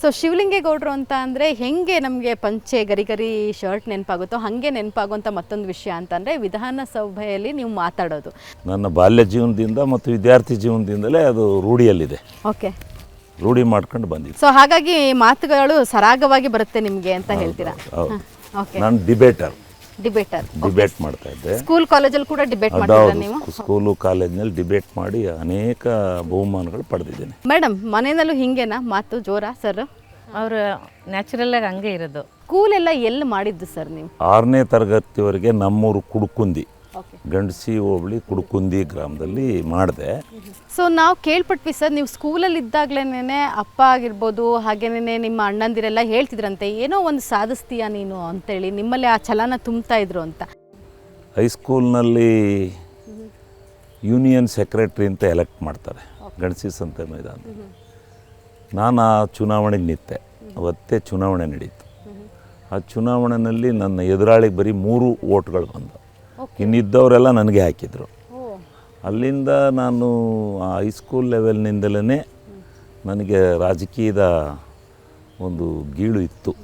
So ಶಿವಲಿಂಗೇಗೌಡರು ಅಂತ ಅಂದರೆ ಹೆಂಗೆ ನಮಗೆ ಪಂಚೆ ಗರಿ ಶರ್ಟ್ ನೆನಪಾಗುತ್ತೋ ಹಾಗೆ ನೆನಪಾಗುವಂಥ ಮತ್ತೊಂದು ವಿಷಯ ಅಂತಂದರೆ ವಿಧಾನಸಭೆಯಲ್ಲಿ ನೀವು ಮಾತಾಡೋದು. ನನ್ನ ಬಾಲ್ಯ ಜೀವನದಿಂದ ಮತ್ತು ವಿದ್ಯಾರ್ಥಿ ಜೀವನದಿಂದಲೇ ಅದು ರೂಢಿಯಲ್ಲಿದೆ. ಓಕೆ, ರೂಢಿ ಮಾಡ್ಕೊಂಡು ಬಂದಿದ್ದೆ. ಸೊ ಹಾಗಾಗಿ ಮಾತುಗಳು ಸರಾಗವಾಗಿ ಬರುತ್ತೆ ನಿಮಗೆ ಅಂತ ಹೇಳ್ತೀರಾ? ಹೌದು. ಓಕೆ, ನಾನು ಡಿಬೇಟರ್ ಡಿಬೇಟ್ ಮಾಡ್ತಾ ಇದ್ದೆ. ಸ್ಕೂಲ್ ಕಾಲೇಜಲ್ಲಿ ಕೂಡ ಡಿಬೇಟ್ ಮಾಡ್ತೀರಾ ನೀವು? ಸ್ಕೂಲು ಕಾಲೇಜ್ನಲ್ಲಿ ಡಿಬೇಟ್ ಮಾಡಿ ಅನೇಕ ಬಹುಮಾನಗಳು ಪಡೆದಿದ್ದೇನೆ. ಮೇಡಮ್, ಮನೆಯಲ್ಲೂ ಹಿಂಗೇನಾ ಮಾತು ಜೋರ ಸರ್? ಅವರು ನ್ಯಾಚುರಲಾಗಿ ಹಂಗೆ ಇರೋದು. ಸ್ಕೂಲೆಲ್ಲ ಎಲ್ಲಿ ಮಾಡಿದ್ದು ಸರ್ ನೀವು? 6ನೇ ತರಗತಿವರೆಗೆ ನಮ್ಮೂರು ಕುಡುಕುಂದಿ, ಓಕೆ, ಗಂಡಸಿ ಹೋಬಳಿ ಕುಡುಕುಂದಿ ಗ್ರಾಮದಲ್ಲಿ ಮಾಡಿದೆ. ಸೊ ನಾವು ಕೇಳ್ಪಟ್ವಿ ಸರ್, ನೀವು ಸ್ಕೂಲಲ್ಲಿ ಇದ್ದಾಗಲೇ ಅಪ್ಪ ಆಗಿರ್ಬೋದು ಹಾಗೇನೇ ನಿಮ್ಮ ಅಣ್ಣಂದಿರೆಲ್ಲ ಹೇಳ್ತಿದ್ರಂತೆ ಏನೋ ಒಂದು ಸಾಧಿಸ್ತೀಯಾ ನೀನು ಅಂತೇಳಿ, ನಿಮ್ಮಲ್ಲಿ ಆ ಛಲನ ತುಂಬ್ತಾ ಇದ್ರು ಅಂತ. ಹೈಸ್ಕೂಲ್ನಲ್ಲಿ ಯೂನಿಯನ್ ಸೆಕ್ರೆಟ್ರಿ ಅಂತ ಎಲೆಕ್ಟ್ ಮಾಡ್ತಾರೆ ಗಣಸಿ ಸಂತೆ ಮೈದಾನ. ನಾನು ಆ ಚುನಾವಣೆಗೆ ನಿಂತೆ. ಅವತ್ತೇ ಚುನಾವಣೆ ನಡೀತು. ಆ ಚುನಾವಣೆಯಲ್ಲಿ ನನ್ನ ಎದುರಾಳಿಗೆ ಬರೀ 3 ಓಟ್ಗಳು ಬಂದವು. ಇನ್ನಿದ್ದವರೆಲ್ಲ ನನಗೆ ಹಾಕಿದರು. ಅಲ್ಲಿಂದ ನಾನು ಆ ಹೈಸ್ಕೂಲ್ ಲೆವೆಲ್ನಿಂದಲೇ ನನಗೆ ರಾಜಕೀಯದ ಒಂದು ಗೀಳು ಇತ್ತು.